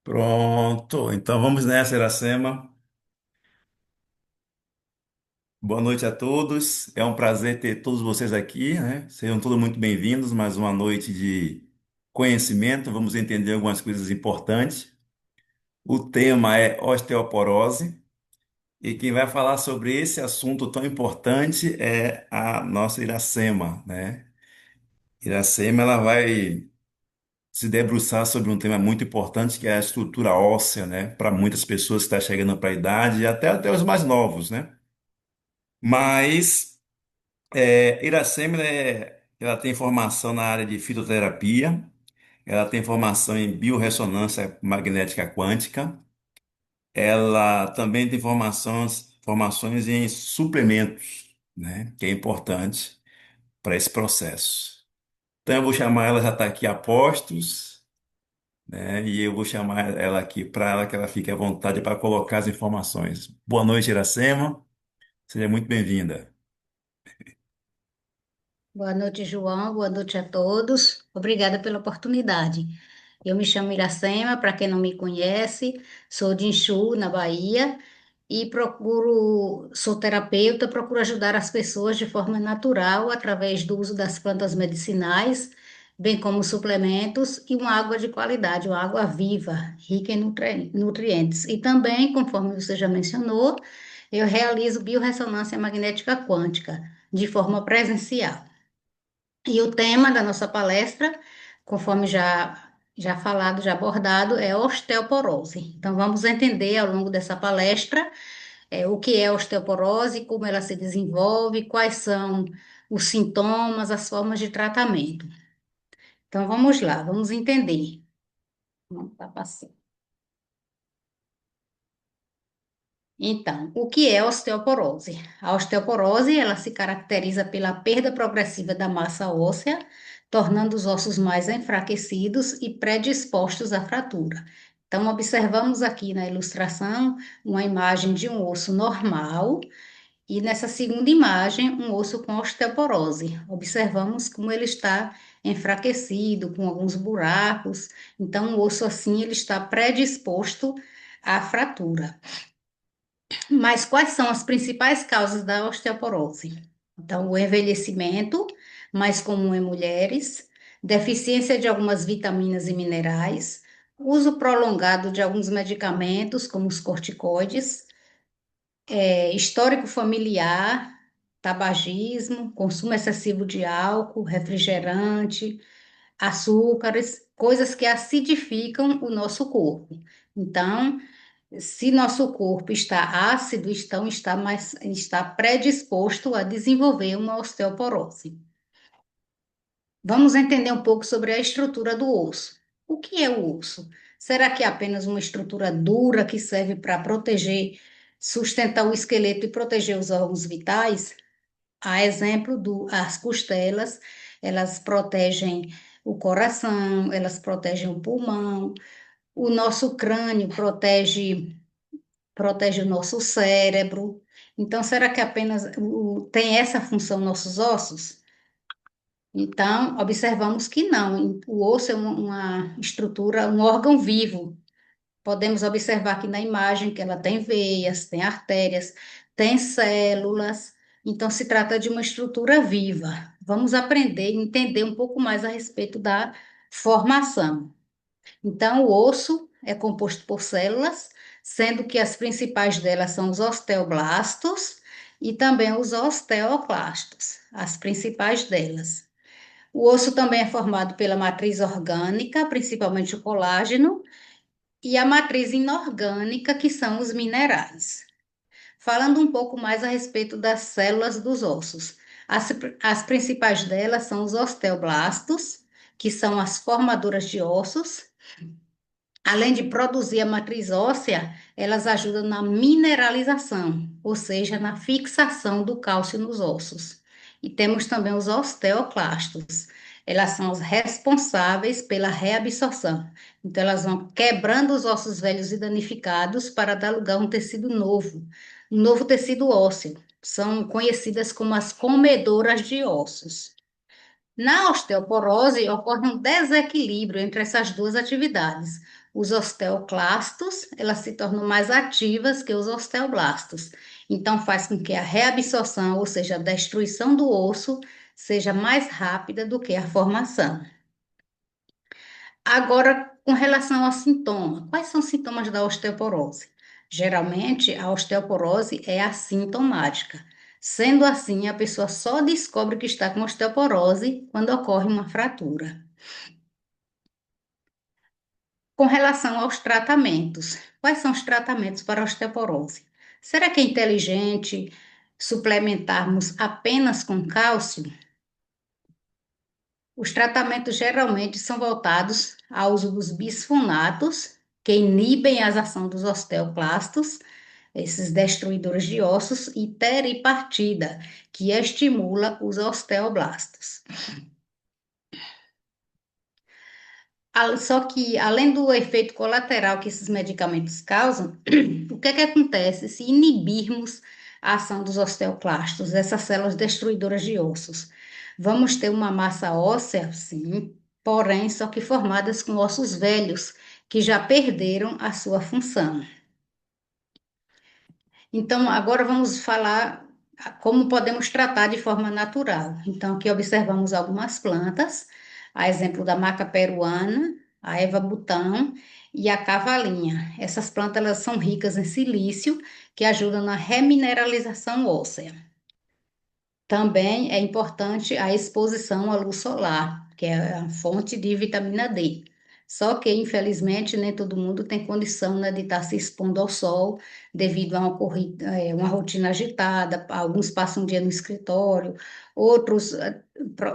Pronto, então vamos nessa, Iracema. Boa noite a todos. É um prazer ter todos vocês aqui, né? Sejam todos muito bem-vindos. Mais uma noite de conhecimento. Vamos entender algumas coisas importantes. O tema é osteoporose e quem vai falar sobre esse assunto tão importante é a nossa Iracema, né? Iracema, ela vai se debruçar sobre um tema muito importante que é a estrutura óssea, né? Para muitas pessoas que estão chegando para a idade e até os mais novos, né? Mas Iracema, ela tem formação na área de fitoterapia, ela tem formação em biorressonância magnética quântica, ela também tem formações em suplementos, né? Que é importante para esse processo. Então eu vou chamar ela, já está aqui a postos, né? E eu vou chamar ela aqui para ela que ela fique à vontade para colocar as informações. Boa noite, Iracema. Seja muito bem-vinda. Boa noite, João. Boa noite a todos. Obrigada pela oportunidade. Eu me chamo Iracema, para quem não me conhece, sou de Inchu, na Bahia, e sou terapeuta, procuro ajudar as pessoas de forma natural através do uso das plantas medicinais, bem como suplementos e uma água de qualidade, uma água viva, rica em nutrientes. E também, conforme você já mencionou, eu realizo biorressonância magnética quântica de forma presencial. E o tema da nossa palestra, conforme já falado, já abordado, é osteoporose. Então, vamos entender ao longo dessa palestra o que é osteoporose, como ela se desenvolve, quais são os sintomas, as formas de tratamento. Então, vamos lá, vamos entender. Vamos tá passando. Então, o que é osteoporose? A osteoporose, ela se caracteriza pela perda progressiva da massa óssea, tornando os ossos mais enfraquecidos e predispostos à fratura. Então, observamos aqui na ilustração uma imagem de um osso normal e nessa segunda imagem um osso com osteoporose. Observamos como ele está enfraquecido, com alguns buracos. Então, o osso assim ele está predisposto à fratura. Mas quais são as principais causas da osteoporose? Então, o envelhecimento, mais comum em mulheres, deficiência de algumas vitaminas e minerais, uso prolongado de alguns medicamentos, como os corticoides, histórico familiar, tabagismo, consumo excessivo de álcool, refrigerante, açúcares, coisas que acidificam o nosso corpo. Então, se nosso corpo está ácido, está predisposto a desenvolver uma osteoporose. Vamos entender um pouco sobre a estrutura do osso. O que é o osso? Será que é apenas uma estrutura dura que serve para sustentar o esqueleto e proteger os órgãos vitais? A exemplo as costelas, elas protegem o coração, elas protegem o pulmão, o nosso crânio protege o nosso cérebro. Então, será que apenas tem essa função nossos ossos? Então, observamos que não. O osso é uma estrutura, um órgão vivo. Podemos observar aqui na imagem que ela tem veias, tem artérias, tem células. Então, se trata de uma estrutura viva. Vamos aprender e entender um pouco mais a respeito da formação. Então, o osso é composto por células, sendo que as principais delas são os osteoblastos e também os osteoclastos, as principais delas. O osso também é formado pela matriz orgânica, principalmente o colágeno, e a matriz inorgânica, que são os minerais. Falando um pouco mais a respeito das células dos ossos. As principais delas são os osteoblastos, que são as formadoras de ossos. Além de produzir a matriz óssea, elas ajudam na mineralização, ou seja, na fixação do cálcio nos ossos. E temos também os osteoclastos. Elas são as responsáveis pela reabsorção. Então, elas vão quebrando os ossos velhos e danificados para dar lugar a um novo tecido ósseo. São conhecidas como as comedoras de ossos. Na osteoporose, ocorre um desequilíbrio entre essas duas atividades. os osteoclastos, elas se tornam mais ativas que os osteoblastos. Então, faz com que a reabsorção, ou seja, a destruição do osso, seja mais rápida do que a formação. Agora, com relação ao sintoma, quais são os sintomas da osteoporose? Geralmente, a osteoporose é assintomática. Sendo assim, a pessoa só descobre que está com osteoporose quando ocorre uma fratura. Com relação aos tratamentos, quais são os tratamentos para a osteoporose? Será que é inteligente suplementarmos apenas com cálcio? Os tratamentos geralmente são voltados ao uso dos bisfonatos, que inibem a ação dos osteoclastos, esses destruidores de ossos, e teripartida, que estimula os osteoblastos. Só que, além do efeito colateral que esses medicamentos causam, o que é que acontece se inibirmos a ação dos osteoclastos, essas células destruidoras de ossos? Vamos ter uma massa óssea, sim, porém, só que formadas com ossos velhos, que já perderam a sua função. Então, agora vamos falar como podemos tratar de forma natural. Então, aqui observamos algumas plantas, a exemplo da maca peruana, a erva butão e a cavalinha. Essas plantas elas são ricas em silício, que ajudam na remineralização óssea. Também é importante a exposição à luz solar, que é a fonte de vitamina D. Só que, infelizmente, nem todo mundo tem condição, né, de estar se expondo ao sol devido a uma rotina agitada. Alguns passam um dia no escritório, outros,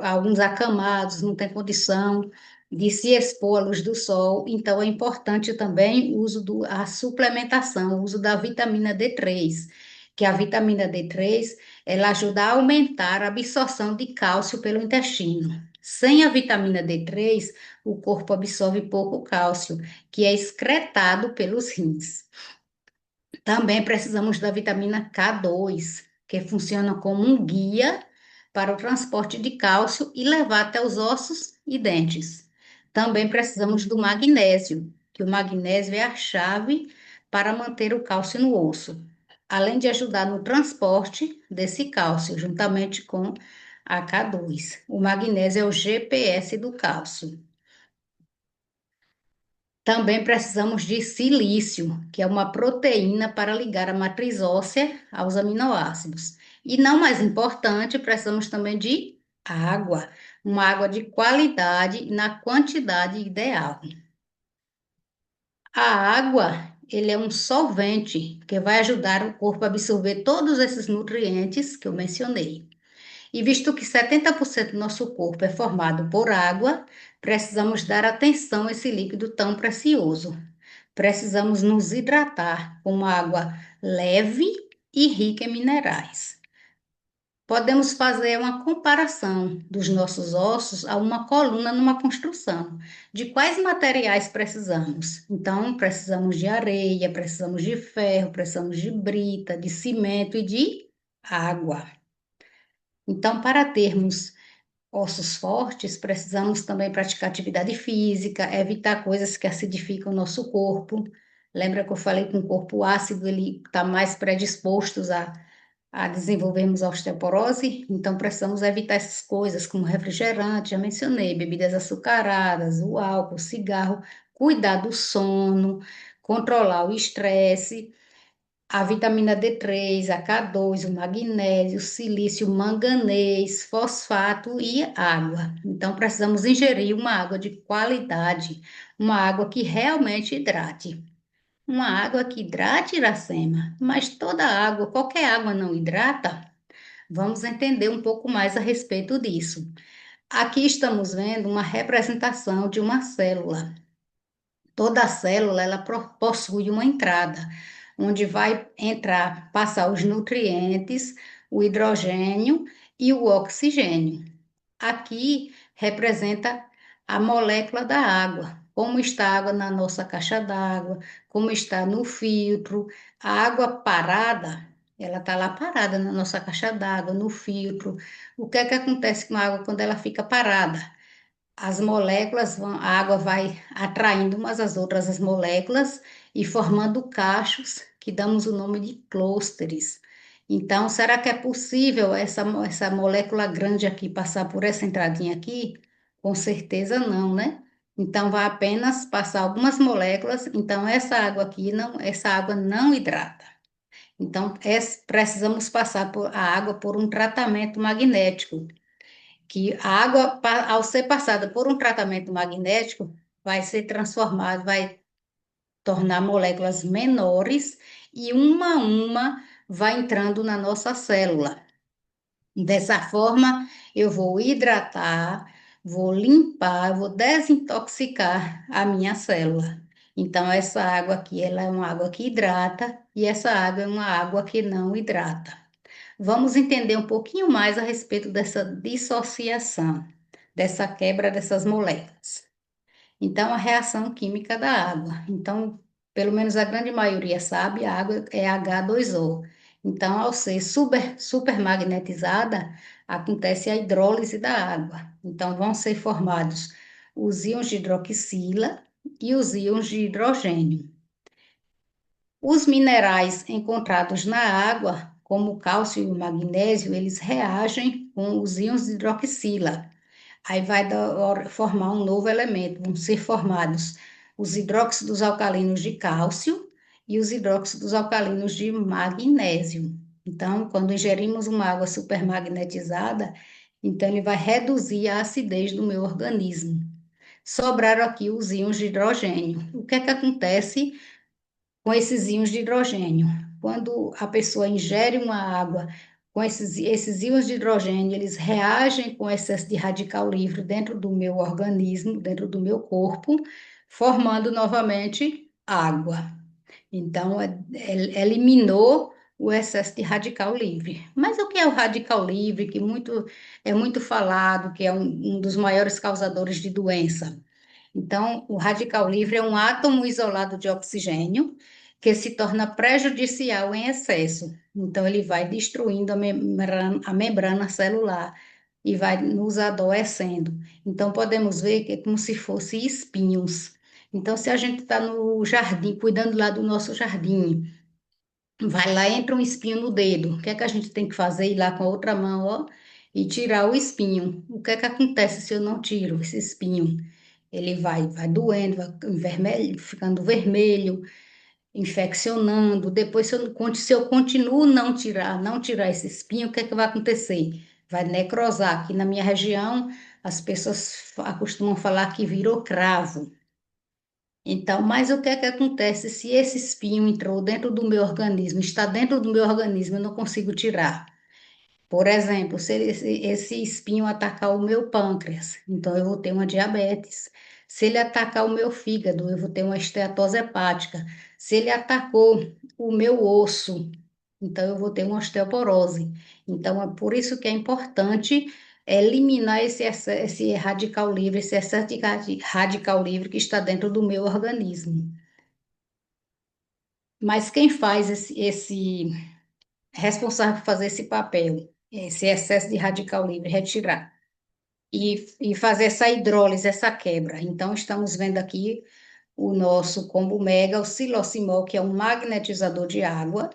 alguns acamados, não têm condição de se expor à luz do sol. Então, é importante também o uso a suplementação, o uso da vitamina D3, que a vitamina D3 ela ajuda a aumentar a absorção de cálcio pelo intestino. Sem a vitamina D3, o corpo absorve pouco cálcio, que é excretado pelos rins. Também precisamos da vitamina K2, que funciona como um guia para o transporte de cálcio e levar até os ossos e dentes. Também precisamos do magnésio, que o magnésio é a chave para manter o cálcio no osso, além de ajudar no transporte desse cálcio, juntamente com a K2. O magnésio é o GPS do cálcio. Também precisamos de silício, que é uma proteína para ligar a matriz óssea aos aminoácidos. E não mais importante, precisamos também de água, uma água de qualidade e na quantidade ideal. A água, ele é um solvente que vai ajudar o corpo a absorver todos esses nutrientes que eu mencionei. E visto que 70% do nosso corpo é formado por água, precisamos dar atenção a esse líquido tão precioso. Precisamos nos hidratar com uma água leve e rica em minerais. Podemos fazer uma comparação dos nossos ossos a uma coluna numa construção. De quais materiais precisamos? Então, precisamos de areia, precisamos de ferro, precisamos de brita, de cimento e de água. Então, para termos ossos fortes, precisamos também praticar atividade física, evitar coisas que acidificam o nosso corpo. Lembra que eu falei que um corpo ácido ele está mais predisposto a desenvolvermos a osteoporose? Então, precisamos evitar essas coisas, como refrigerante, já mencionei, bebidas açucaradas, o álcool, o cigarro, cuidar do sono, controlar o estresse, a vitamina D3, a K2, o magnésio, o silício, o manganês, fosfato e água. Então, precisamos ingerir uma água de qualidade, uma água que realmente hidrate. Uma água que hidrate, Iracema, mas toda água, qualquer água não hidrata? Vamos entender um pouco mais a respeito disso. Aqui estamos vendo uma representação de uma célula. Toda célula ela possui uma entrada, onde vai entrar, passar os nutrientes, o hidrogênio e o oxigênio. Aqui representa a molécula da água, como está a água na nossa caixa d'água, como está no filtro. A água parada, ela está lá parada na nossa caixa d'água, no filtro. O que é que acontece com a água quando ela fica parada? as moléculas vão, a água vai atraindo umas às outras as moléculas e formando cachos que damos o nome de clústeres. Então, será que é possível essa molécula grande aqui passar por essa entradinha aqui? Com certeza não, né? Então, vai apenas passar algumas moléculas. Então, essa água não hidrata. Então, precisamos passar a água por um tratamento magnético que a água, ao ser passada por um tratamento magnético, vai ser transformada, vai tornar moléculas menores e uma a uma vai entrando na nossa célula. Dessa forma, eu vou hidratar, vou limpar, vou desintoxicar a minha célula. Então, essa água aqui, ela é uma água que hidrata e essa água é uma água que não hidrata. Vamos entender um pouquinho mais a respeito dessa dissociação, dessa quebra dessas moléculas. Então, a reação química da água. Então, pelo menos a grande maioria sabe, a água é H2O. Então, ao ser supermagnetizada, acontece a hidrólise da água. Então, vão ser formados os íons de hidroxila e os íons de hidrogênio. Os minerais encontrados na água, como o cálcio e o magnésio, eles reagem com os íons de hidroxila. Aí formar um novo elemento, vão ser formados os hidróxidos alcalinos de cálcio e os hidróxidos alcalinos de magnésio. Então, quando ingerimos uma água supermagnetizada, então ele vai reduzir a acidez do meu organismo. Sobraram aqui os íons de hidrogênio. O que é que acontece com esses íons de hidrogênio? Quando a pessoa ingere uma água com esses íons de hidrogênio, eles reagem com excesso de radical livre dentro do meu organismo, dentro do meu corpo, formando novamente água. Então, eliminou o excesso de radical livre. Mas o que é o radical livre, que é muito falado, que é um dos maiores causadores de doença? Então, o radical livre é um átomo isolado de oxigênio que se torna prejudicial em excesso. Então, ele vai destruindo a membrana celular e vai nos adoecendo. Então, podemos ver que é como se fossem espinhos. Então, se a gente está no jardim, cuidando lá do nosso jardim, vai lá, entra um espinho no dedo. O que é que a gente tem que fazer? Ir lá com a outra mão, ó, e tirar o espinho. O que é que acontece se eu não tiro esse espinho? Ele vai doendo, ficando vermelho, infeccionando. Depois, se eu continuo não tirar esse espinho, o que é que vai acontecer? Vai necrosar. Aqui na minha região, as pessoas costumam falar que virou cravo. Então, mas o que é que acontece se esse espinho entrou dentro do meu organismo, está dentro do meu organismo, eu não consigo tirar? Por exemplo, se esse espinho atacar o meu pâncreas, então eu vou ter uma diabetes. Se ele atacar o meu fígado, eu vou ter uma esteatose hepática. Se ele atacou o meu osso, então eu vou ter uma osteoporose. Então é por isso que é importante eliminar esse radical livre, esse excesso de radical livre que está dentro do meu organismo. Mas quem faz esse responsável por fazer esse papel, esse excesso de radical livre, retirar e fazer essa hidrólise, essa quebra. Então, estamos vendo aqui o nosso combo mega, o silocimol, que é um magnetizador de água,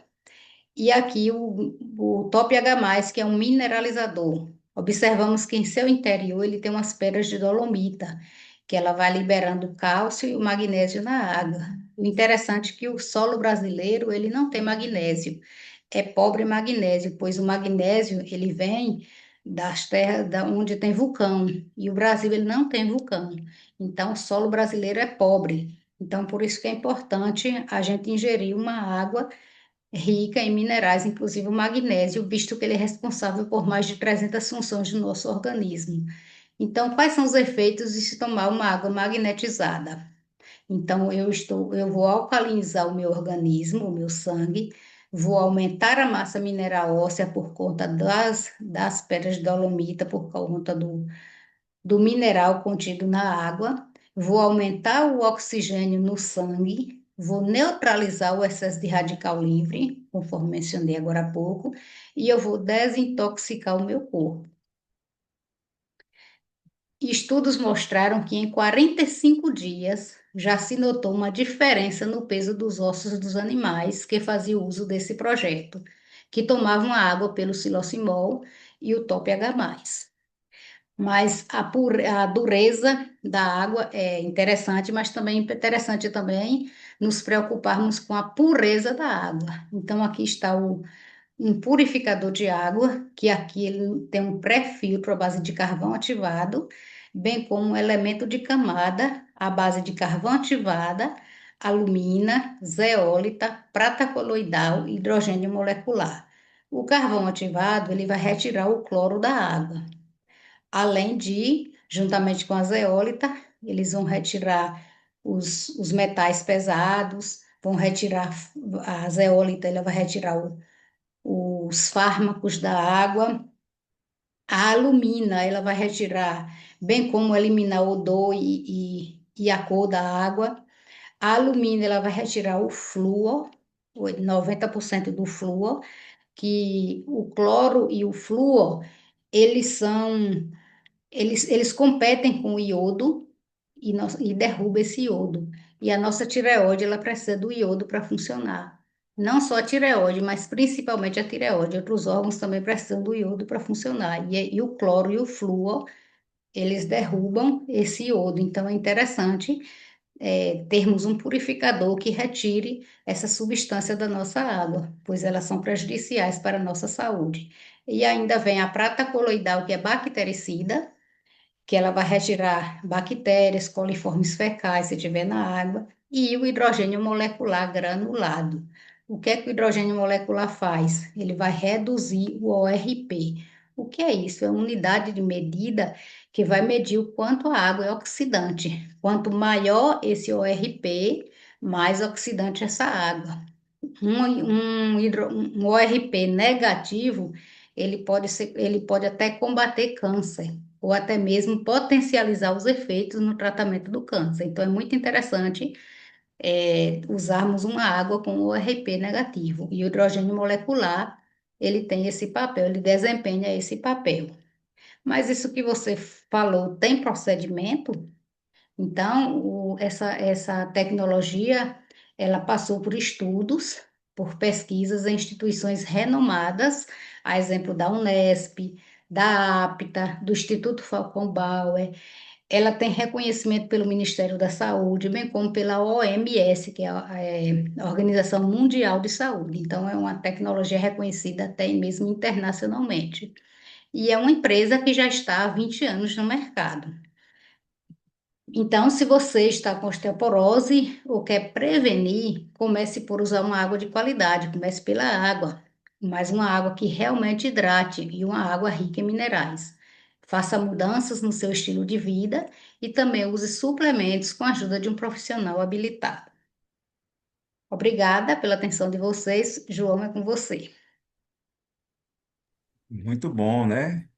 e aqui o Top H+, que é um mineralizador. Observamos que em seu interior ele tem umas pedras de dolomita, que ela vai liberando o cálcio e o magnésio na água. O interessante é que o solo brasileiro ele não tem magnésio, é pobre em magnésio, pois o magnésio ele vem das terras onde tem vulcão, e o Brasil ele não tem vulcão. Então o solo brasileiro é pobre. Então por isso que é importante a gente ingerir uma água rica em minerais, inclusive o magnésio, visto que ele é responsável por mais de 300 funções do nosso organismo. Então, quais são os efeitos de se tomar uma água magnetizada? Então, eu vou alcalinizar o meu organismo, o meu sangue, vou aumentar a massa mineral óssea por conta das pedras de dolomita, por conta do mineral contido na água, vou aumentar o oxigênio no sangue, vou neutralizar o excesso de radical livre, conforme mencionei agora há pouco, e eu vou desintoxicar o meu corpo. Estudos mostraram que em 45 dias já se notou uma diferença no peso dos ossos dos animais que faziam uso desse projeto, que tomavam a água pelo xilocimol e o top-H+. Mas a dureza da água é interessante, mas também é interessante também nos preocuparmos com a pureza da água. Então, aqui está um purificador de água, que aqui ele tem um pré-filtro à base de carvão ativado, bem como um elemento de camada à base de carvão ativada, alumina, zeólita, prata coloidal e hidrogênio molecular. O carvão ativado, ele vai retirar o cloro da água. Além de, juntamente com a zeólita, eles vão retirar os metais pesados, vão retirar a zeólita, ela vai retirar os fármacos da água. A alumina, ela vai retirar, bem como eliminar o odor e a cor da água. A alumina, ela vai retirar o flúor, 90% do flúor, que o cloro e o flúor, eles são eles competem com o iodo e derruba esse iodo. E a nossa tireoide, ela precisa do iodo para funcionar. Não só a tireoide, mas principalmente a tireoide. Outros órgãos também precisam do iodo para funcionar. E o cloro e o flúor, eles derrubam esse iodo. Então, é interessante termos um purificador que retire essa substância da nossa água, pois elas são prejudiciais para a nossa saúde. E ainda vem a prata coloidal, que é bactericida, que ela vai retirar bactérias, coliformes fecais, se tiver na água, e o hidrogênio molecular granulado. O que é que o hidrogênio molecular faz? Ele vai reduzir o ORP. O que é isso? É uma unidade de medida que vai medir o quanto a água é oxidante. Quanto maior esse ORP, mais oxidante essa água. Um ORP negativo, ele pode até combater câncer, ou até mesmo potencializar os efeitos no tratamento do câncer. Então, é muito interessante usarmos uma água com ORP negativo. E o hidrogênio molecular, ele tem esse papel, ele desempenha esse papel. Mas isso que você falou, tem procedimento? Então, essa tecnologia, ela passou por estudos, por pesquisas em instituições renomadas, a exemplo da Unesp, da APTA, do Instituto Falcão Bauer. Ela tem reconhecimento pelo Ministério da Saúde, bem como pela OMS, que é a Organização Mundial de Saúde. Então, é uma tecnologia reconhecida até mesmo internacionalmente. E é uma empresa que já está há 20 anos no mercado. Então, se você está com osteoporose ou quer prevenir, comece por usar uma água de qualidade, comece pela água, mas uma água que realmente hidrate e uma água rica em minerais. Faça mudanças no seu estilo de vida e também use suplementos com a ajuda de um profissional habilitado. Obrigada pela atenção de vocês. João, é com você. Muito bom, né?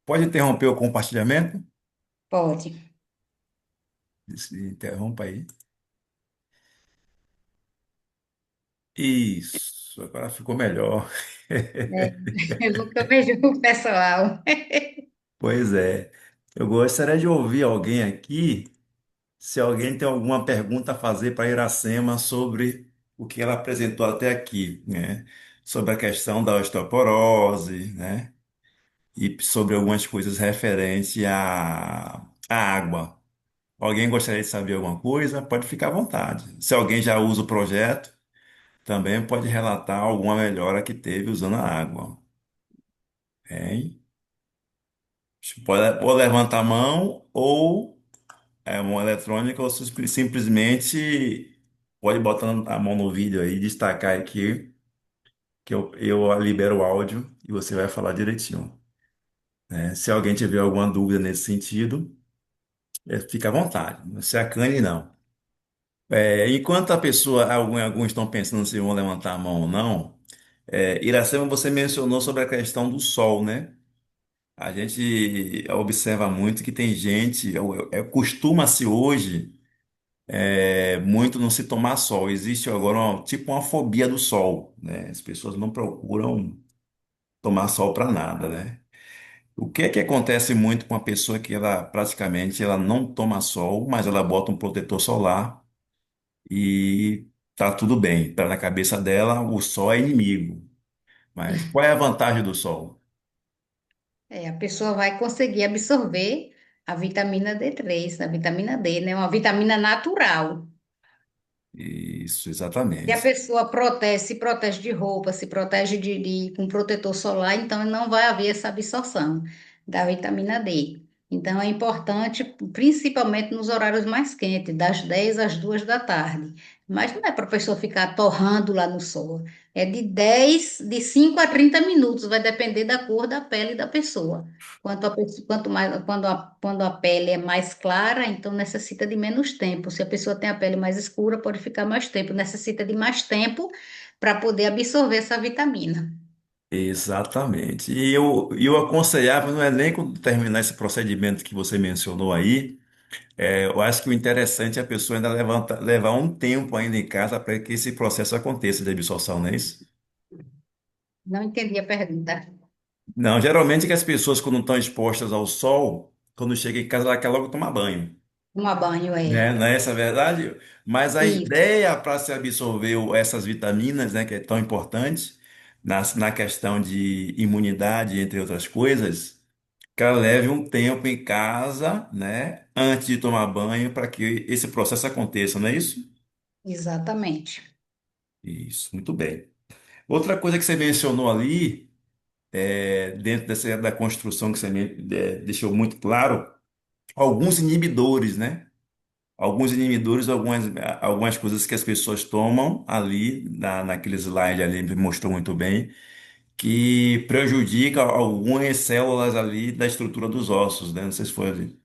Pode interromper o compartilhamento? Pode. Interrompa aí. Isso, agora ficou melhor. É, eu nunca vejo o pessoal. Pois é. Eu gostaria de ouvir alguém aqui, se alguém tem alguma pergunta a fazer para a Iracema sobre o que ela apresentou até aqui, né? Sobre a questão da osteoporose, né? E sobre algumas coisas referentes à água. Alguém gostaria de saber alguma coisa? Pode ficar à vontade. Se alguém já usa o projeto, também pode relatar alguma melhora que teve usando a água. Hein? Pode ou levantar a mão ou uma eletrônica ou simplesmente pode botar a mão no vídeo aí, destacar aqui que eu libero o áudio e você vai falar direitinho, né? Se alguém tiver alguma dúvida nesse sentido, fica à vontade. Não se acane, não. Enquanto a pessoa, alguns estão pensando se vão levantar a mão ou não, Iracema, você mencionou sobre a questão do sol, né? A gente observa muito que tem gente, costuma-se hoje muito não se tomar sol. Existe agora tipo uma fobia do sol, né? As pessoas não procuram tomar sol para nada, né? O que é que acontece muito com a pessoa que ela praticamente ela não toma sol, mas ela bota um protetor solar e tá tudo bem. Para na cabeça dela, o sol é inimigo. Mas qual é a vantagem do sol? A pessoa vai conseguir absorver a vitamina D3, a vitamina D, né? Uma vitamina natural. Isso, Se a exatamente. pessoa protege, se protege de roupa, se protege com protetor solar, então não vai haver essa absorção da vitamina D. Então é importante, principalmente nos horários mais quentes, das 10 às 2 da tarde. Mas não é para a pessoa ficar torrando lá no sol. É de 5 a 30 minutos, vai depender da cor da pele da pessoa. Quanto mais, quando a pele é mais clara, então necessita de menos tempo. Se a pessoa tem a pele mais escura, pode ficar mais tempo. Necessita de mais tempo para poder absorver essa vitamina. Exatamente. E eu aconselhava, não é nem quando terminar esse procedimento que você mencionou aí, eu acho que o interessante é a pessoa ainda levar um tempo ainda em casa para que esse processo aconteça de absorção, não é isso? Não entendi a pergunta. Não, geralmente que as pessoas quando estão expostas ao sol, quando chega em casa, ela quer logo tomar banho, Tomar banho né? é Não é essa a verdade? Mas a isso, ideia para se absorver essas vitaminas, né, que é tão importante na questão de imunidade, entre outras coisas, que ela leve um tempo em casa, né, antes de tomar banho, para que esse processo aconteça, não é isso? exatamente. Isso, muito bem. Outra coisa que você mencionou ali, dentro da construção que você deixou muito claro, alguns inibidores, né? Alguns inibidores, algumas coisas que as pessoas tomam ali, naquele slide ali, mostrou muito bem, que prejudica algumas células ali da estrutura dos ossos, né? Não sei se foi ali.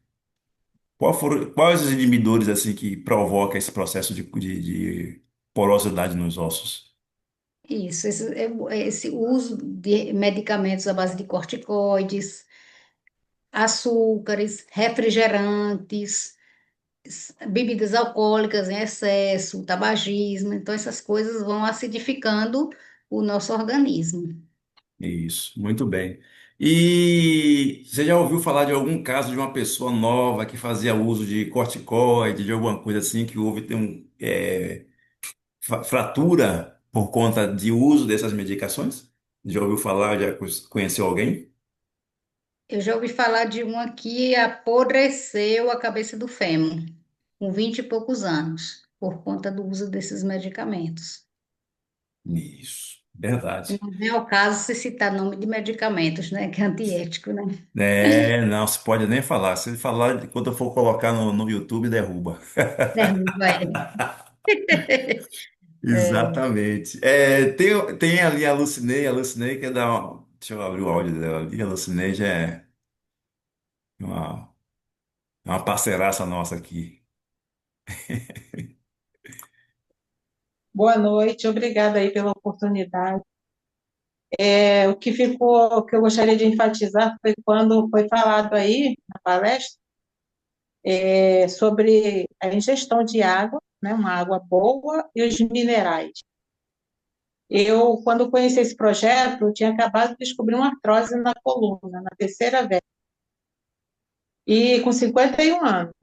Quais os inibidores assim que provoca esse processo de porosidade nos ossos? Isso, esse uso de medicamentos à base de corticoides, açúcares, refrigerantes, bebidas alcoólicas em excesso, tabagismo, então essas coisas vão acidificando o nosso organismo. Isso, muito bem. E você já ouviu falar de algum caso de uma pessoa nova que fazia uso de corticoide, de alguma coisa assim, que houve fratura por conta de uso dessas medicações? Já ouviu falar, já conheceu alguém? Eu já ouvi falar de uma que apodreceu a cabeça do fêmur, com 20 e poucos anos, por conta do uso desses medicamentos. Isso, verdade. Não é o caso se citar nome de medicamentos, né? Que é antiético, né? Não se pode nem falar. Se falar, quando eu for colocar no YouTube, derruba. Derruba, é. É, Exatamente. Tem ali a Lucinei quer dar uma. Deixa eu abrir o áudio dela ali. A Lucinei já uma, é uma parceiraça nossa aqui. Boa noite, obrigada aí pela oportunidade. O que ficou, o que eu gostaria de enfatizar foi quando foi falado aí na palestra, sobre a ingestão de água, né, uma água boa e os minerais. Eu, quando conheci esse projeto, eu tinha acabado de descobrir uma artrose na coluna, na terceira vez, e com 51 anos.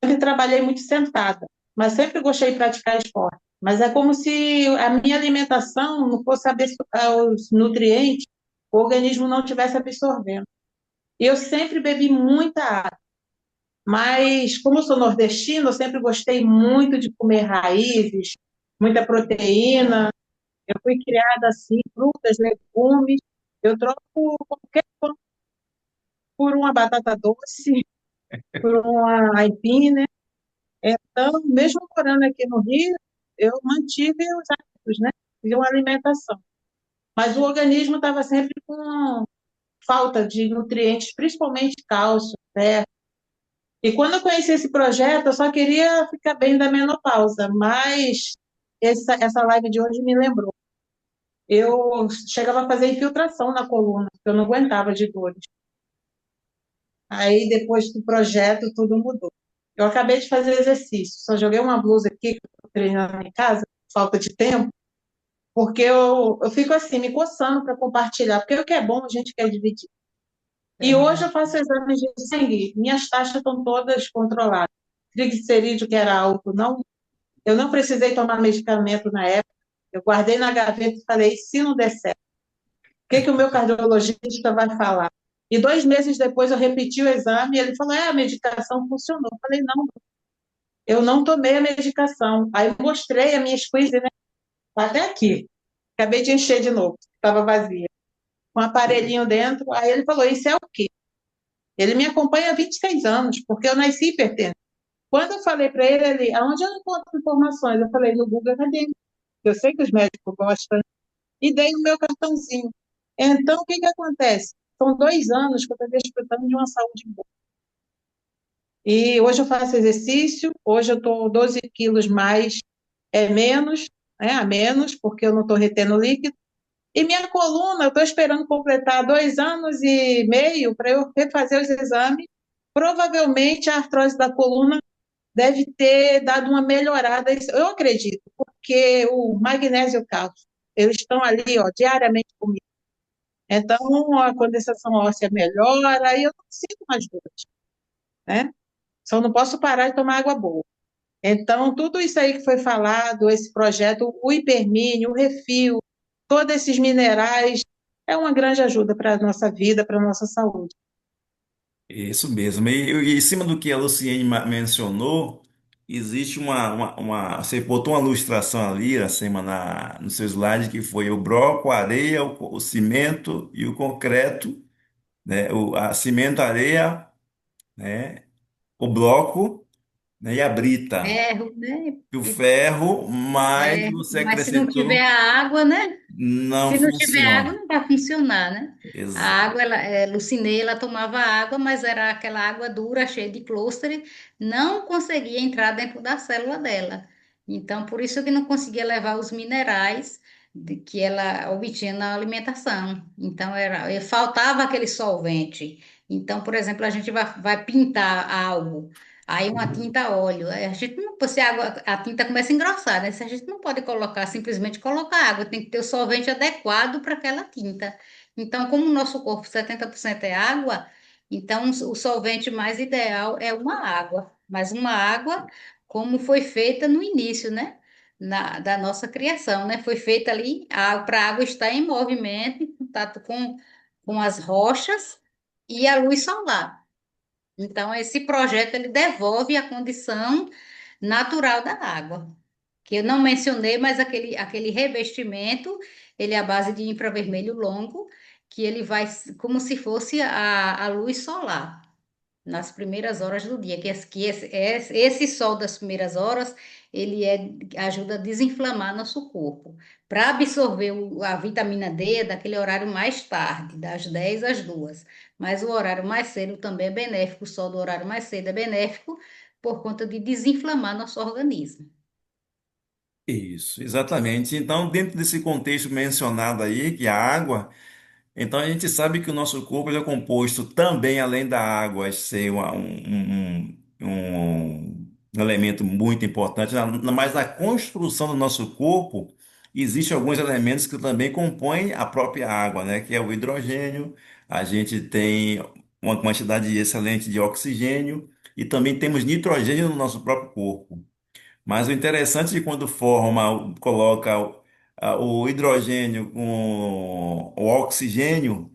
Sempre trabalhei muito sentada, mas sempre gostei de praticar esporte. Mas é como se a minha alimentação não fosse os nutrientes, o organismo não tivesse absorvendo. E eu sempre bebi muita água, mas como eu sou nordestina, eu sempre gostei muito de comer raízes, muita proteína. Eu fui criada assim, frutas, legumes. Eu troco qualquer coisa por uma batata doce, por uma aipim, né? Então, mesmo morando aqui no Rio, eu mantive os hábitos, né, de uma alimentação. Mas o organismo estava sempre com falta de nutrientes, principalmente cálcio, ferro. E quando eu conheci esse projeto, eu só queria ficar bem da menopausa, mas essa live de hoje me lembrou. Eu chegava a fazer infiltração na coluna, porque eu não aguentava de dores. Aí, depois do projeto, tudo mudou. Eu acabei de fazer exercício, só joguei uma blusa aqui, que eu estou treinando em casa, falta de tempo, porque eu fico assim, me coçando para compartilhar, porque o que é bom a gente quer dividir. E hoje Verdade. eu faço exames de sangue, minhas taxas estão todas controladas. Triglicerídeo, que era alto, não, eu não precisei tomar medicamento na época, eu guardei na gaveta e falei, se não der certo, o que, que o meu cardiologista vai falar? E 2 meses depois eu repeti o exame e ele falou, a medicação funcionou. Eu falei, não, eu não tomei a medicação. Aí mostrei a minha squeeze, né? Tá até aqui. Acabei de encher de novo, estava vazia. Com um aparelhinho dentro. Aí ele falou, isso é o quê? Ele me acompanha há 26 anos, porque eu nasci hipertensa. Quando eu falei para ele, aonde eu encontro informações? Eu falei, no Google Acadêmico. Eu sei que os médicos gostam. E dei o meu cartãozinho. Então, o que que acontece? São 2 anos que eu estou desfrutando de uma saúde boa. E hoje eu faço exercício, hoje eu estou 12 quilos mais, menos, a menos, porque eu não estou retendo líquido. E minha coluna, eu estou esperando completar 2 anos e meio para eu refazer os exames. Provavelmente a artrose da coluna deve ter dado uma melhorada, eu acredito, porque o magnésio e o cálcio, eles estão ali, ó, diariamente comigo. Então, a condensação óssea melhora e eu não sinto mais dores, né? Só não posso parar de tomar água boa. Então, tudo isso aí que foi falado, esse projeto, o hipermínio, o refil, todos esses minerais, é uma grande ajuda para a nossa vida, para a nossa saúde. Isso mesmo. E em cima do que a Luciene mencionou, existe você botou uma ilustração ali, acima no seu slide, que foi o bloco, a areia, o cimento e o concreto, né? A cimento, a areia, né? O bloco, né? E a brita. Ferro, né? E o ferro, mas É, você mas se não tiver acrescentou, a água, né? não Se não tiver água, funciona. não vai funcionar, né? A Exato. água, Lucinei, ela tomava água, mas era aquela água dura, cheia de clúster, não conseguia entrar dentro da célula dela. Então, por isso que não conseguia levar os minerais que ela obtinha na alimentação. Então, faltava aquele solvente. Então, por exemplo, a gente vai pintar algo. Aí uma tinta a óleo. Aí a gente não, se a água, a tinta começa a engrossar, né? Se a gente não pode colocar, simplesmente colocar água, tem que ter o solvente adequado para aquela tinta. Então, como o nosso corpo 70% é água, então o solvente mais ideal é uma água. Mas uma água como foi feita no início, né? Da nossa criação, né? Foi feita ali para a água estar em movimento, em contato com as rochas e a luz solar. Então, esse projeto ele devolve a condição natural da água, que eu não mencionei, mas aquele revestimento, ele é à base de infravermelho longo, que ele vai como se fosse a luz solar nas primeiras horas do dia, esse sol das primeiras horas, ajuda a desinflamar nosso corpo. Para absorver a vitamina D é daquele horário mais tarde, das 10 às 2. Mas o horário mais cedo também é benéfico, o sol do horário mais cedo é benéfico por conta de desinflamar nosso organismo. Isso, exatamente. Então, dentro desse contexto mencionado aí, que é a água. Então a gente sabe que o nosso corpo ele é composto também, além da água ser um elemento muito importante, mas na construção do nosso corpo existem alguns elementos que também compõem a própria água, né? Que é o hidrogênio, a gente tem uma quantidade excelente de oxigênio e também temos nitrogênio no nosso próprio corpo. Mas o interessante é que quando coloca o hidrogênio com o oxigênio,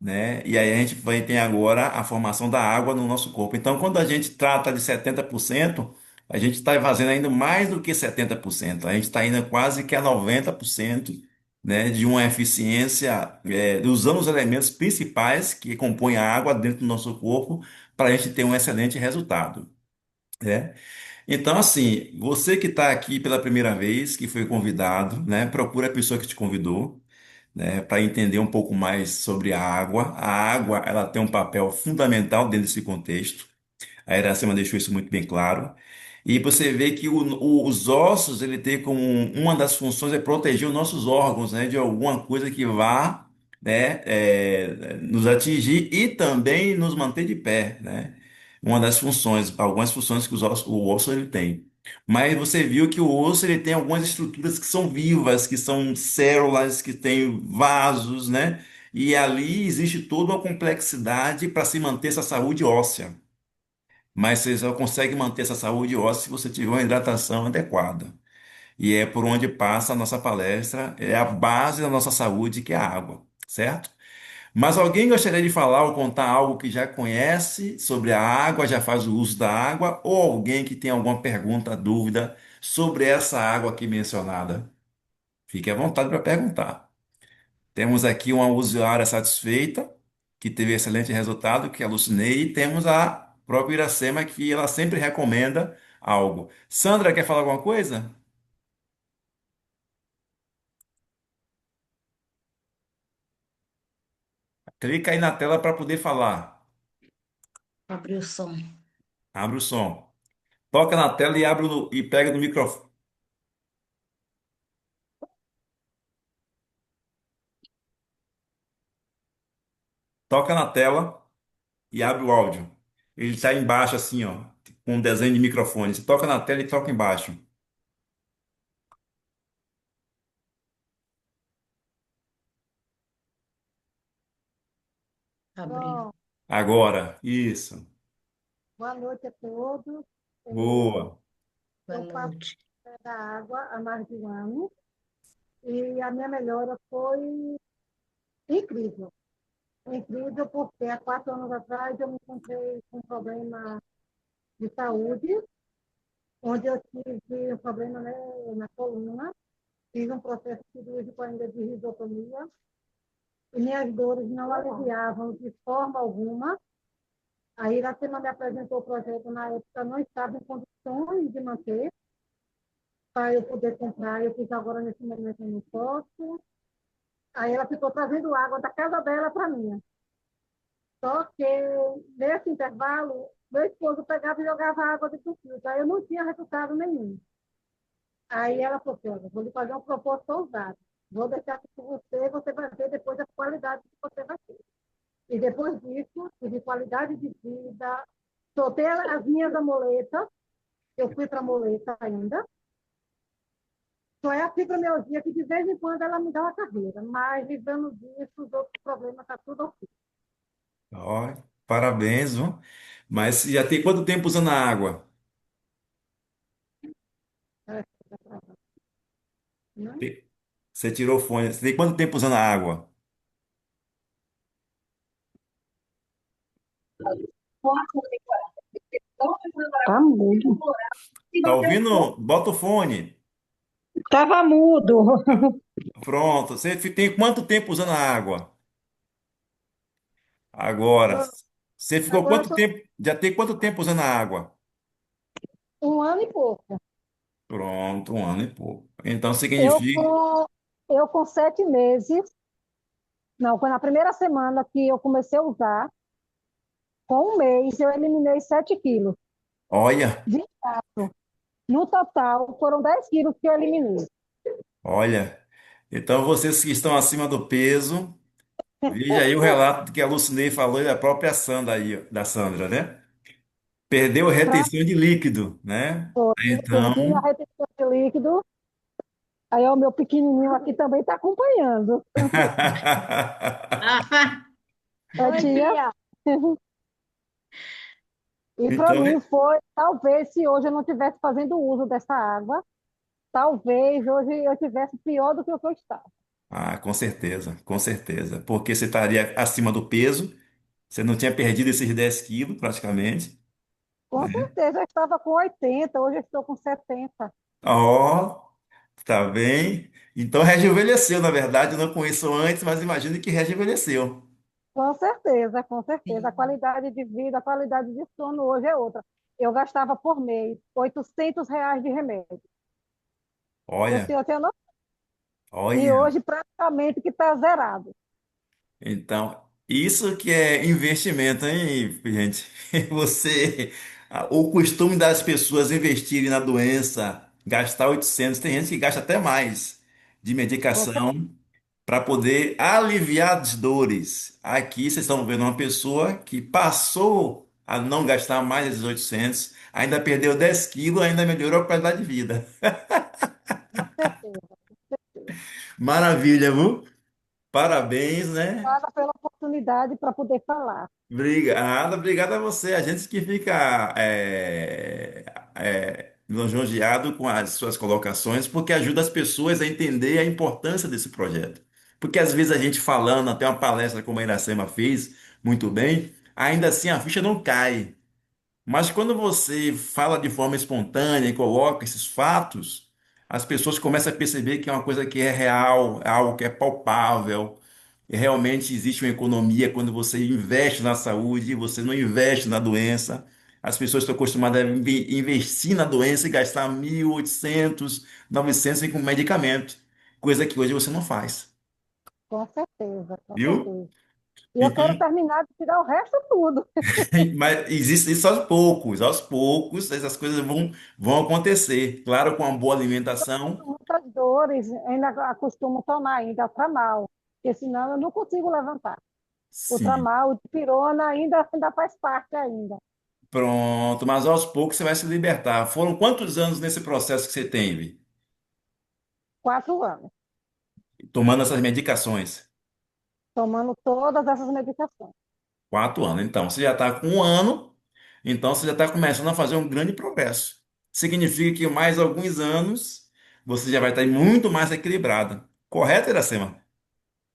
né? E aí a gente tem agora a formação da água no nosso corpo. Então, quando a gente trata de 70%, a gente está fazendo ainda mais do que 70%. A gente está indo quase que a 90%, né, de uma eficiência, usando os elementos principais que compõem a água dentro do nosso corpo para a gente ter um excelente resultado, né? Então, assim, você que está aqui pela primeira vez, que foi convidado, né, procura a pessoa que te convidou, né, para entender um pouco mais sobre a água. A água, ela tem um papel fundamental dentro desse contexto. A Iracema deixou isso muito bem claro. E você vê que os ossos, ele tem como uma das funções é proteger os nossos órgãos, né, de alguma coisa que vá, né, nos atingir e também nos manter de pé, né? Uma das funções, algumas funções que o osso ele tem. Mas você viu que o osso ele tem algumas estruturas que são vivas, que são células, que têm vasos, né? E ali existe toda uma complexidade para se manter essa saúde óssea. Mas você só consegue manter essa saúde óssea se você tiver uma hidratação adequada. E é por onde passa a nossa palestra, é a base da nossa saúde, que é a água, certo? Mas alguém gostaria de falar ou contar algo que já conhece sobre a água, já faz o uso da água, ou alguém que tem alguma pergunta, dúvida sobre essa água aqui mencionada? Fique à vontade para perguntar. Temos aqui uma usuária satisfeita, que teve excelente resultado, que é a Lucinei, e temos a própria Iracema, que ela sempre recomenda algo. Sandra, quer falar alguma coisa? Clica aí na tela para poder falar. Abrir o som. Abre o som. Toca na tela e abre e pega no microfone. Toca na tela e abre o áudio. Ele está embaixo assim, ó, com um desenho de microfone. Você toca na tela e toca embaixo. Abriu. Bom, Agora, isso. boa noite a todos. Boa. Boa Eu faço noite. da água há mais de um ano e a minha melhora foi incrível. Incrível porque há 4 anos atrás eu me encontrei com um problema de saúde, onde eu tive um problema, né, na coluna, fiz um processo cirúrgico ainda de risotomia e minhas dores não aliviavam de forma alguma. A Iracema me apresentou o projeto, na época não estava em condições de manter, para eu poder comprar. Eu fiz agora nesse momento no posto. Aí ela ficou trazendo água da casa dela para mim. Só que nesse intervalo, meu esposo pegava e jogava água dentro do filtro. Aí eu não tinha resultado nenhum. Aí ela falou assim, olha, vou lhe fazer uma proposta ousada. Vou deixar aqui com você, você vai ver depois a qualidade que você vai ter. E depois disso, tive qualidade de vida, soltei as minhas amuletas, eu fui para a muleta ainda. Só é a fibromialgia que de vez em quando ela me dá uma carreira, mas livrando disso, os outros problemas tá tudo ok. Ó, parabéns, viu? Mas já tem quanto tempo usando a água? É, né? Você tirou o fone. Você tem quanto tempo usando a água? Tá mudo. Tá ouvindo? Bota o fone. Tava mudo. Pronto. Você tem quanto tempo usando a água? Agora. Você ficou Agora quanto estou tempo? Já tem quanto tempo usando a água? 1 ano e pouco. Pronto, um ano e pouco. Então Eu significa. com, eu com 7 meses, não, foi na primeira semana que eu comecei a usar, com 1 mês eu eliminei 7 quilos Olha, de fato. No total, foram 10 quilos que eu eliminei. olha. Então vocês que estão acima do peso, veja aí o relato que a Lucinei falou e da própria Sandra aí, da Sandra, né? Perdeu a Pra, retenção de líquido, né? perdi a Então. retenção de líquido. Aí o meu pequenininho aqui também está acompanhando. Ah, É, tia. E para Então, mim foi, talvez, se hoje eu não estivesse fazendo uso dessa água, talvez hoje eu estivesse pior do que eu estava. com certeza, com certeza. Porque você estaria acima do peso, você não tinha perdido esses 10 quilos praticamente, Com né? certeza, eu estava com 80, hoje eu estou com 70. Ó, tá bem? Então rejuvenesceu, na verdade, eu não conheço antes, mas imagino que rejuvenesceu. Com certeza, com certeza. A sim. qualidade de vida, a qualidade de sono hoje é outra. Eu gastava por mês R$ 800 de remédio. Olha, Eu tenho noção. E olha. hoje praticamente que está zerado. Então, isso que é investimento, hein, gente? O costume das pessoas investirem na doença, gastar 800, tem gente que gasta até mais de Com medicação para poder aliviar as dores. Aqui vocês estão vendo uma pessoa que passou a não gastar mais esses 800, ainda perdeu 10 quilos, ainda melhorou a qualidade de vida. Com certeza, com certeza. Maravilha, viu? Parabéns, né? Obrigada pela oportunidade para poder falar. Obrigado, obrigado a você. A gente que fica lisonjeado com as suas colocações, porque ajuda as pessoas a entender a importância desse projeto. Porque às vezes a gente falando, até uma palestra como a Iracema fez, muito bem, ainda assim a ficha não cai. Mas quando você fala de forma espontânea e coloca esses fatos, as pessoas começam a perceber que é uma coisa que é real, é algo que é palpável. E realmente existe uma economia quando você investe na saúde, você não investe na doença. As pessoas estão acostumadas a investir na doença e gastar 1.800, 900 com medicamento, coisa que hoje você não faz, Com certeza, com viu? certeza. E eu quero Então, terminar de tirar o resto tudo. mas existe isso aos poucos essas coisas vão acontecer. Claro, com uma boa alimentação, Muitas dores, ainda acostumo tomar ainda tramal, porque senão eu não consigo levantar. O sim. tramal, o dipirona ainda faz parte ainda. Pronto, mas aos poucos você vai se libertar. Foram quantos anos nesse processo que você teve, 4 anos, tomando essas medicações? tomando todas essas medicações. 4 anos. Então, você já está com 1 ano, então você já está começando a fazer um grande progresso. Significa que mais alguns anos você já vai estar muito mais equilibrada. Correto, Iracema?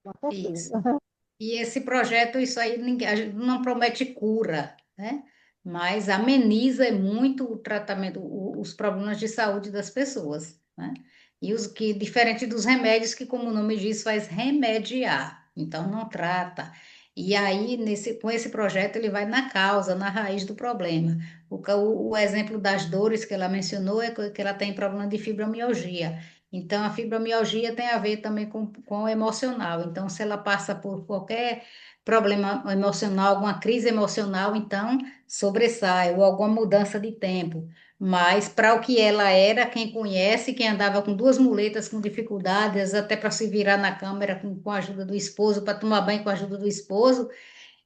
Com Isso. certeza. E esse projeto, isso aí, a gente não promete cura, né? Mas ameniza muito o tratamento, os problemas de saúde das pessoas, né? E os que, diferente dos remédios, que, como o nome diz, faz remediar, então não trata. E aí, com esse projeto, ele vai na causa, na raiz do problema. O exemplo das dores que ela mencionou é que ela tem problema de fibromialgia. Então, a fibromialgia tem a ver também com o emocional. Então, se ela passa por qualquer problema emocional, alguma crise emocional, então sobressai, ou alguma mudança de tempo. Mas, para o que ela era, quem conhece, quem andava com duas muletas, com dificuldades, até para se virar na câmera com a ajuda do esposo, para tomar banho com a ajuda do esposo,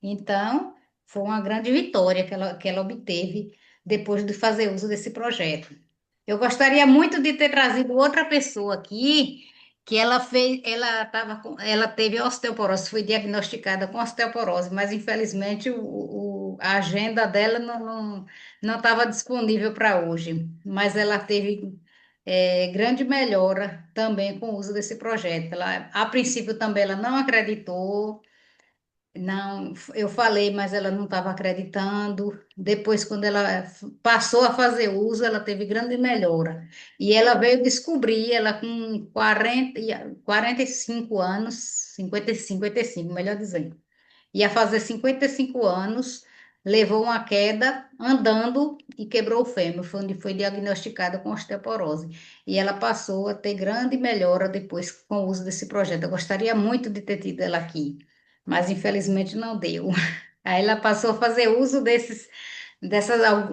então foi uma grande vitória que ela obteve depois de fazer uso desse projeto. Eu gostaria muito de ter trazido outra pessoa aqui, que ela teve osteoporose, foi diagnosticada com osteoporose, mas infelizmente a agenda dela não estava disponível para hoje. Mas ela teve grande melhora também com o uso desse projeto. Ela, a princípio também ela não acreditou, não, eu falei, mas ela não estava acreditando. Depois, quando ela passou a fazer uso, ela teve grande melhora. E ela veio descobrir, ela com 45 anos, 55, melhor dizendo, ia fazer 55 anos, levou uma queda andando e quebrou o fêmur, foi onde foi diagnosticada com osteoporose. E ela passou a ter grande melhora depois com o uso desse projeto. Eu gostaria muito de ter tido ela aqui, mas infelizmente não deu. Aí ela passou a fazer uso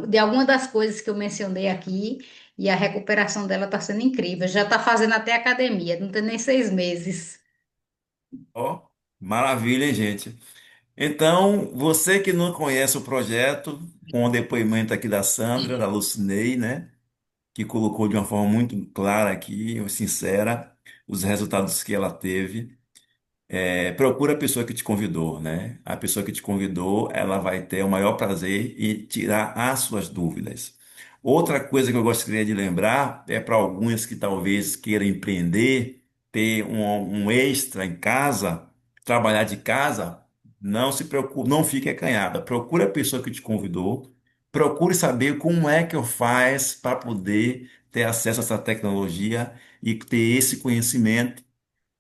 de algumas das coisas que eu mencionei aqui, e a recuperação dela está sendo incrível. Já está fazendo até academia, não tem nem 6 meses. Ó, maravilha, hein, gente? Então, você que não conhece o projeto, com o depoimento aqui da Sandra, da Lucinei, né? Que colocou de uma forma muito clara aqui, sincera, os resultados que ela teve. Procura a pessoa que te convidou, né? A pessoa que te convidou, ela vai ter o maior prazer em tirar as suas dúvidas. Outra coisa que eu gostaria de lembrar é para alguns que talvez queiram empreender, ter um extra em casa, trabalhar de casa, não se preocupe, não fique acanhada. Procure a pessoa que te convidou, procure saber como é que eu faz para poder ter acesso a essa tecnologia e ter esse conhecimento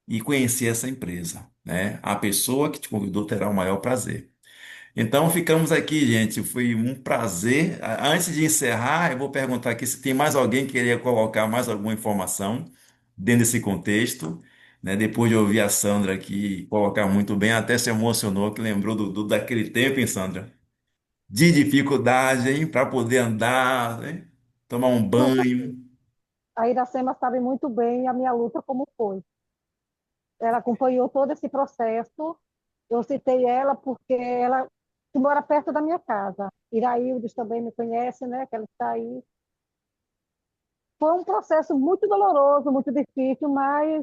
e conhecer essa empresa, né? A pessoa que te convidou terá o maior prazer. Então, ficamos aqui, gente. Foi um prazer. Antes de encerrar, eu vou perguntar aqui se tem mais alguém que queria colocar mais alguma informação dentro desse contexto, né? Depois de ouvir a Sandra aqui colocar muito bem, até se emocionou, que lembrou daquele tempo, hein, Sandra? De dificuldade, hein? Para poder andar, né? Tomar um Com certeza. banho. A Iracema sabe muito bem a minha luta como foi. Ela acompanhou todo esse processo. Eu citei ela porque ela que mora perto da minha casa. Iraildes também me conhece, né? Que ela está aí. Foi um processo muito doloroso, muito difícil, mas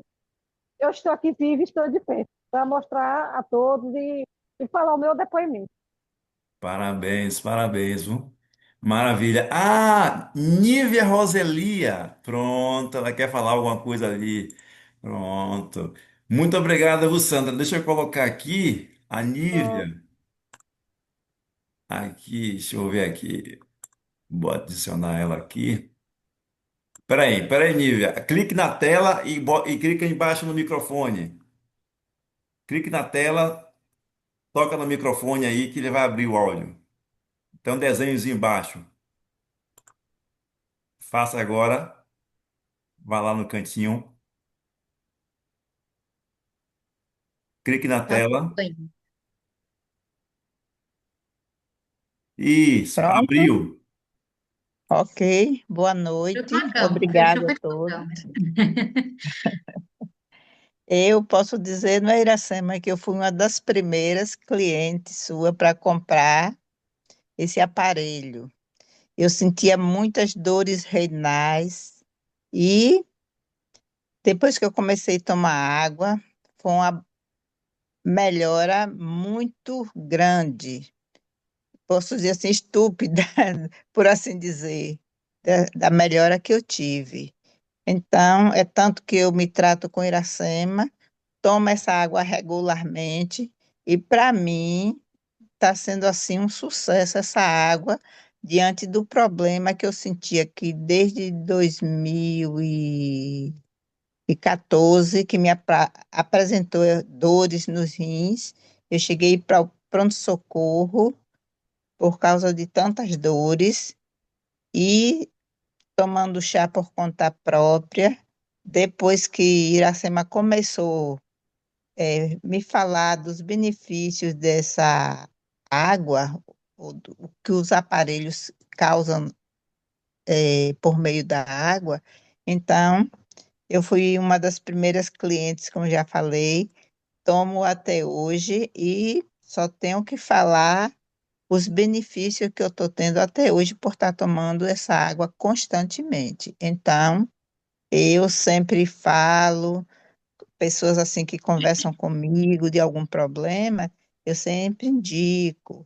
eu estou aqui viva e estou de pé para mostrar a todos e falar o meu depoimento. Parabéns, parabéns, viu? Maravilha. Ah, Nívia Roselia. Pronto, ela quer falar alguma coisa ali. Pronto. Muito obrigado, viu, Sandra? Deixa eu colocar aqui a Então, Nívia. Aqui, deixa eu ver aqui. Vou adicionar ela aqui. Peraí, Nívia. Clique na tela e clica embaixo no microfone. Clique na tela, toca no microfone aí que ele vai abrir o áudio. Tem um desenhozinho embaixo. Faça agora. Vá lá no cantinho. Clique na Tá tela. tudo bem. Isso, Pronto? abriu. Ok. Boa noite. Propaganda, deixa eu Obrigada a ver todos. propaganda. Eu posso dizer, no Iracema, que eu fui uma das primeiras clientes sua para comprar esse aparelho. Eu sentia muitas dores renais e depois que eu comecei a tomar água, foi uma melhora muito grande. Posso dizer assim, estúpida, por assim dizer, da melhora que eu tive. Então, é tanto que eu me trato com Iracema, tomo essa água regularmente e para mim está sendo assim um sucesso essa água diante do problema que eu sentia que desde 2014 que apresentou dores nos rins, eu cheguei para o pronto-socorro por causa de tantas dores e tomando chá por conta própria. Depois que Iracema começou me falar dos benefícios dessa água, o que os aparelhos causam por meio da água, então eu fui uma das primeiras clientes, como já falei, tomo até hoje e só tenho que falar os benefícios que eu estou tendo até hoje por estar tomando essa água constantemente. Então, eu sempre falo, pessoas assim que conversam comigo de algum problema, eu sempre indico,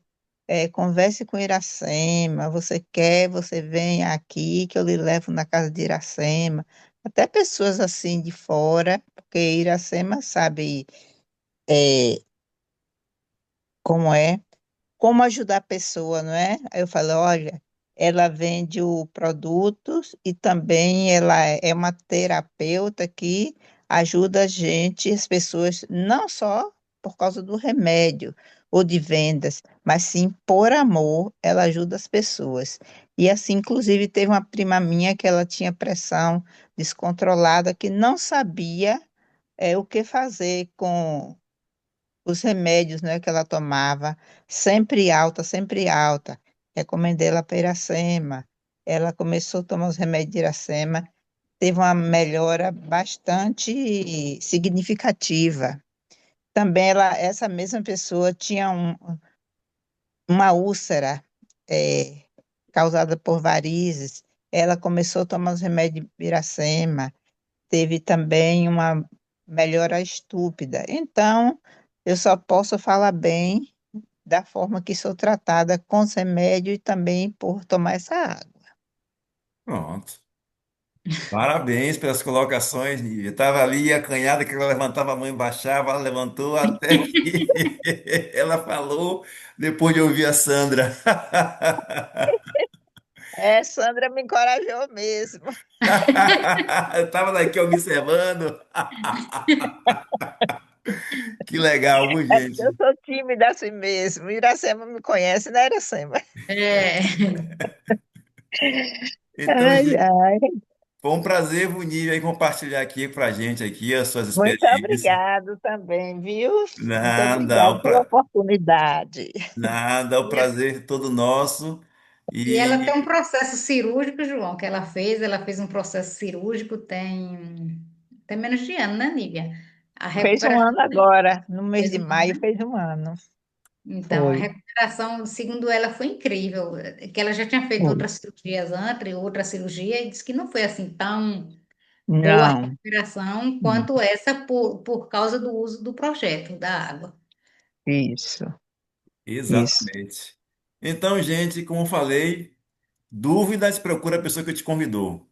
converse com Iracema, você quer, você vem aqui que eu lhe levo na casa de Iracema. Até pessoas assim de fora, porque Iracema sabe é, como é como ajudar a pessoa, não é? Aí eu falo, olha, ela vende o produtos e também ela é uma terapeuta que ajuda a gente, as pessoas, não só por causa do remédio ou de vendas, mas sim por amor, ela ajuda as pessoas. E assim, inclusive, teve uma prima minha que ela tinha pressão descontrolada, que não sabia o que fazer com os remédios, né, que ela tomava, sempre alta, sempre alta. Recomendei ela para Iracema. Ela começou a tomar os remédios de Iracema, teve uma melhora bastante significativa. Também essa mesma pessoa tinha uma úlcera causada por varizes. Ela começou a tomar os remédios de Iracema, teve também uma melhora estúpida. Então, eu só posso falar bem da forma que sou tratada com os remédios e também por tomar essa água. Pronto. Parabéns pelas colocações, Nívia. Estava ali acanhada que ela levantava a mão e baixava, ela levantou até que ela falou, depois de ouvir a Sandra. Sandra me encorajou mesmo. Eu estava daqui observando. Que legal, viu, É porque eu gente? sou tímida assim mesmo. Iracema me conhece, né, Iracema? É, Então, Ai, gente, ai. foi um prazer, Nívia, compartilhar aqui para a gente aqui as suas Muito experiências. obrigado também, viu? Muito Nada, obrigada pela oportunidade. nada, o e, a- prazer é todo nosso. e ela tem um E processo cirúrgico, João, que ela fez um processo cirúrgico tem menos de ano, né, Nívia? A Fez um recuperação ano agora, no mês fez de um ano, maio né? fez um ano. Então, a Foi. recuperação, segundo ela, foi incrível, que ela já tinha feito Foi. outras cirurgias antes, outra cirurgia, e disse que não foi assim tão boa a Não. recuperação quanto essa por causa do uso do projeto da água. Isso, isso. Exatamente. Então, gente, como eu falei, dúvidas, procura a pessoa que te convidou.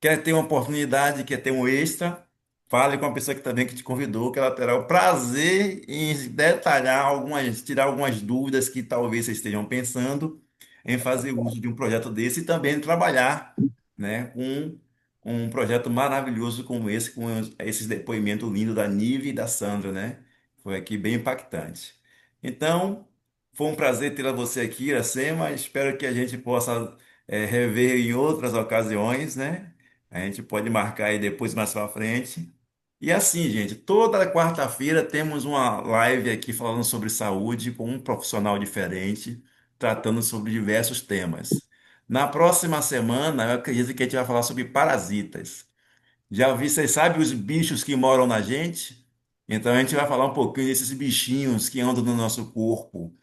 Quer ter uma oportunidade, quer ter um extra, fale com a pessoa que também que te convidou, que ela terá o prazer em detalhar algumas, tirar algumas dúvidas que talvez vocês estejam pensando em fazer uso de um projeto desse e também trabalhar, né, com um projeto maravilhoso como esse, com esses depoimentos lindos da Nive e da Sandra, né? Foi aqui bem impactante. Então, foi um prazer ter você aqui, Iracema. Espero que a gente possa rever em outras ocasiões, né? A gente pode marcar aí depois mais pra frente. E assim, gente, toda quarta-feira temos uma live aqui falando sobre saúde com um profissional diferente, tratando sobre diversos temas. Na próxima semana, eu acredito que a gente vai falar sobre parasitas. Já vi, vocês sabem os bichos que moram na gente? Então a gente vai falar um pouquinho desses bichinhos que andam no nosso corpo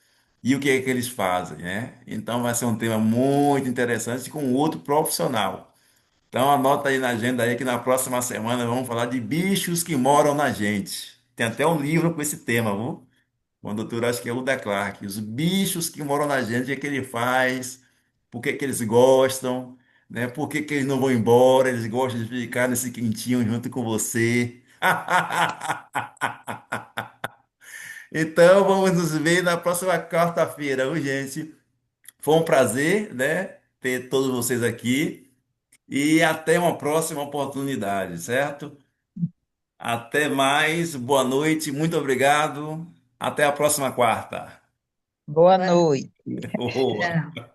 e o que é que eles fazem, né? Então vai ser um tema muito interessante com outro profissional. Então anota aí na agenda aí que na próxima semana vamos falar de bichos que moram na gente. Tem até um livro com esse tema, viu? Com a doutora, acho que é Luda Clark. Os bichos que moram na gente, o que é que ele faz, por que que eles gostam, né? Por que que eles não vão embora, eles gostam de ficar nesse quentinho junto com você. Então vamos nos ver na próxima quarta-feira, viu, gente? Foi um prazer, né? Ter todos vocês aqui. E até uma próxima oportunidade, certo? Até mais, boa noite, muito obrigado. Até a próxima quarta. Boa Boa noite. noite. Boa. Tchau.